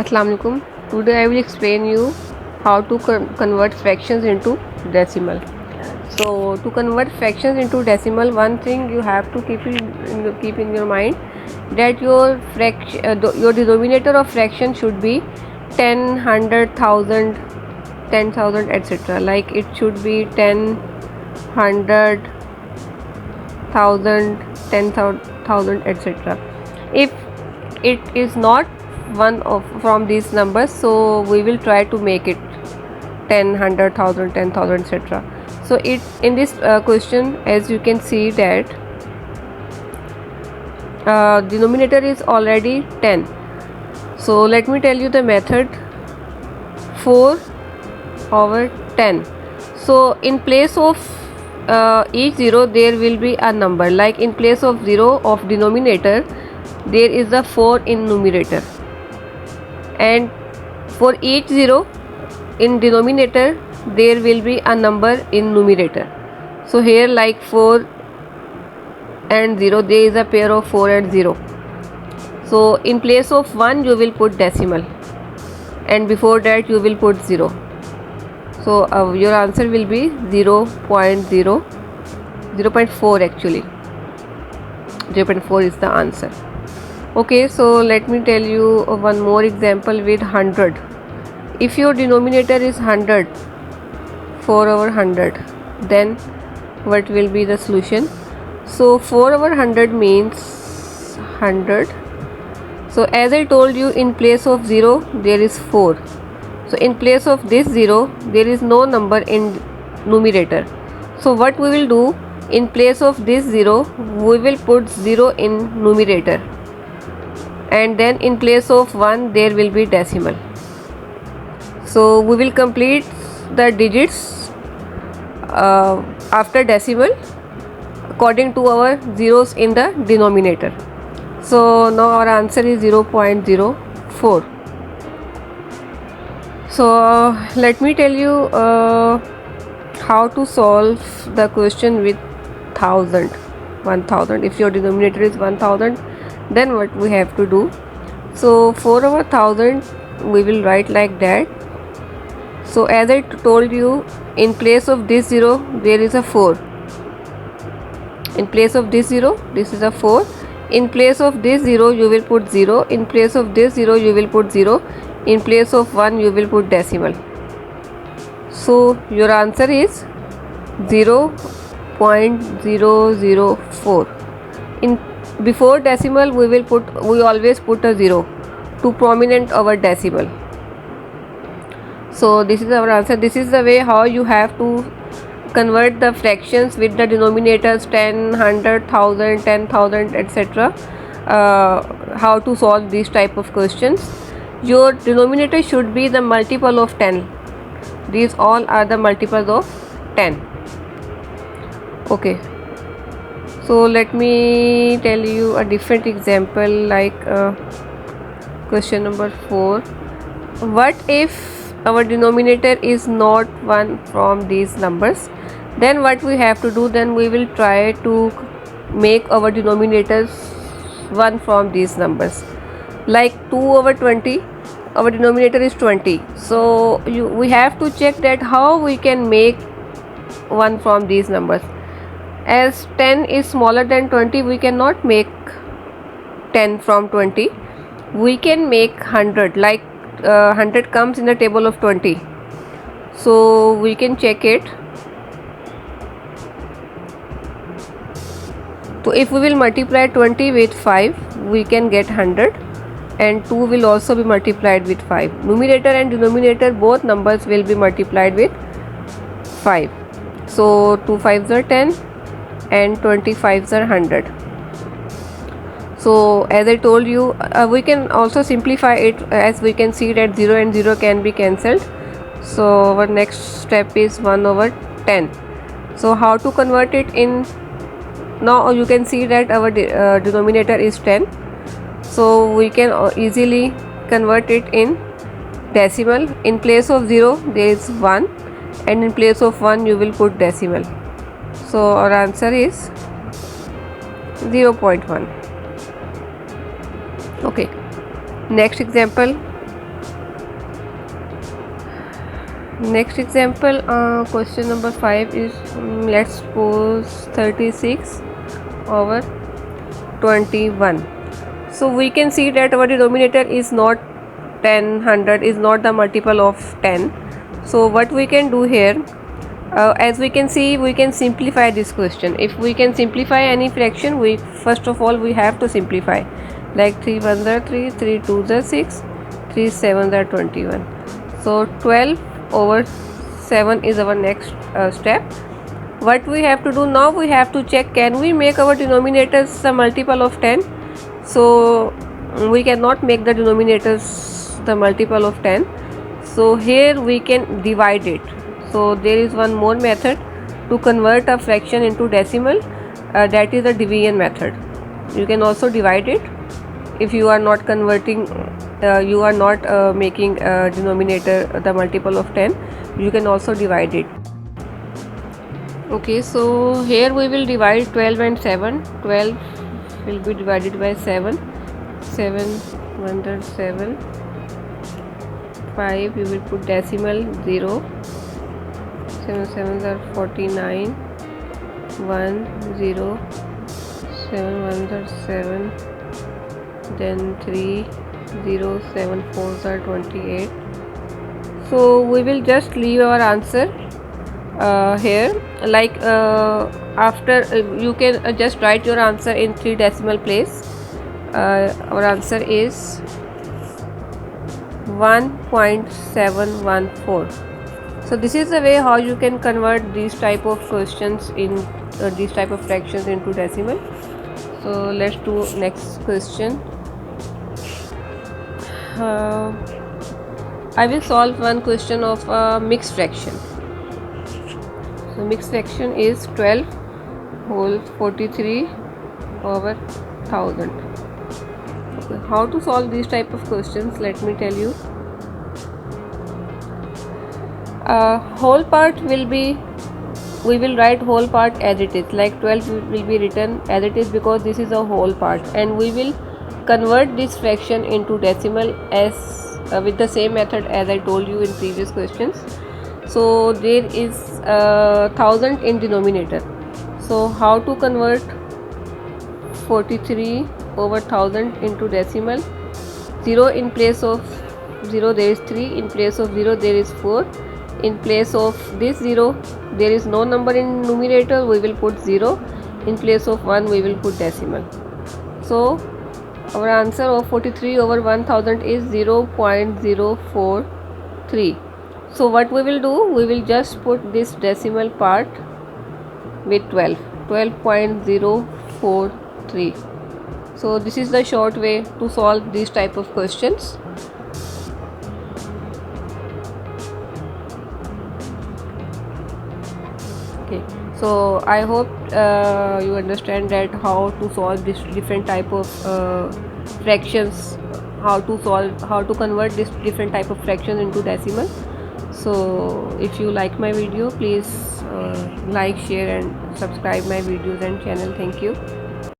Assalamu alaikum. Today I will explain you how to convert fractions into decimal. So to convert fractions into decimal, one thing you have to keep in your mind that your denominator of fraction should be 10, 100,000, 10,000, etc. Like it should be 10, 100,000, 10,000, etc. If it is not one of from these numbers, so we will try to make it 10, 100,000, 10,000, etc. So in this question, as you can see that denominator is already 10. So let me tell you the method. 4 over 10. So in place of each 0 there will be a number. Like in place of 0 of denominator there is a 4 in numerator, and for each 0 in denominator there will be a number in numerator. So here, like 4 and 0, there is a pair of 4 and 0. So in place of 1 you will put decimal, and before that you will put 0. So your answer will be 0.4 actually. 0.4 is the answer. Okay, so let me tell you one more example with 100. If your denominator is 100, 4 over 100, then what will be the solution? So 4 over 100 means 100. So as I told you, in place of 0 there is 4. So in place of this 0 there is no number in numerator. So what we will do, in place of this 0 we will put 0 in numerator, and then in place of 1 there will be decimal. So we will complete the digits after decimal according to our zeros in the denominator. So now our answer is 0.04. So let me tell you how to solve the question with 1000. If your denominator is 1000, then what we have to do? So 4 over 1000 we will write like that. So as I told you, in place of this 0 there is a 4. In place of this 0, this is a 4. In place of this 0 you will put 0. In place of this 0 you will put 0. In place of 1 you will put decimal. So your answer is 0.004. In before decimal we always put a 0 to prominent our decimal. So this is our answer. This is the way how you have to convert the fractions with the denominators 10, 100,000, 10,000, etc. How to solve these type of questions. Your denominator should be the multiple of 10. These all are the multiples of 10. Okay, so let me tell you a different example, like question number 4. What if our denominator is not one from these numbers? Then what we have to do? Then we will try to make our denominators one from these numbers. Like 2 over 20, our denominator is 20. So we have to check that how we can make one from these numbers. As 10 is smaller than 20, we cannot make 10 from 20. We can make 100. Like 100 comes in the table of 20. So we can check it. So if we will multiply 20 with 5, we can get 100, and 2 will also be multiplied with 5. Numerator and denominator, both numbers will be multiplied with 5. So 2 5s are 10 and 25s are 100. So as I told you, we can also simplify it, as we can see that 0 and 0 can be cancelled. So our next step is 1 over 10. So how to convert it in? Now you can see that our denominator is 10. So we can easily convert it in decimal. In place of 0 there is 1, and in place of 1 you will put decimal. So our answer is 0.1. Okay, next example. Next example, question number 5 is let's suppose 36 over 21. So we can see that our denominator is not 10, 100 is not the multiple of 10. So what we can do here, as we can see, we can simplify this question. If we can simplify any fraction, we first of all we have to simplify, like 3 1s are 3, 3 2s are 6, 3 7s are 21. So 12 over 7 is our next step. What we have to do now, we have to check, can we make our denominators the multiple of 10? So we cannot make the denominators the multiple of 10. So here we can divide it. So there is one more method to convert a fraction into decimal, that is the division method. You can also divide it. If you are not converting, you are not making denominator the multiple of 10, you can also divide it. Okay, so here we will divide 12 and 7. 12 will be divided by 7. 7 1 are 7. 5 you will put decimal 0. 7 7s are 49. 1 0. 7 1s are 7. Then 3 0 7 4s are 28. So we will just leave our answer here, like after you can just write your answer in 3 decimal place. Our answer is 1.714. so this is the way how you can convert these type of questions in these type of fractions into decimal. So let's do next question. I will solve one question of a mixed fraction. So mixed fraction is 12 whole 43 over 1000. Okay, how to solve these type of questions, let me tell you. Whole part will be, we will write whole part as it is, like 12 will be written as it is because this is a whole part, and we will convert this fraction into decimal as with the same method as I told you in previous questions. So there is 1000 in denominator. So how to convert 43 over 1000 into decimal? 0 in place of 0 there is 3, in place of 0 there is 4, in place of this 0 there is no number in numerator, we will put 0, in place of 1 we will put decimal. So our answer of 43 over 1000 is 0.043. So what we will do, we will just put this decimal part with 12.043. so this is the short way to solve these type of questions. Okay, so I hope you understand that how to solve this different type of fractions, how to convert this different type of fractions into decimal. So if you like my video, please like, share and subscribe my videos and channel. Thank you.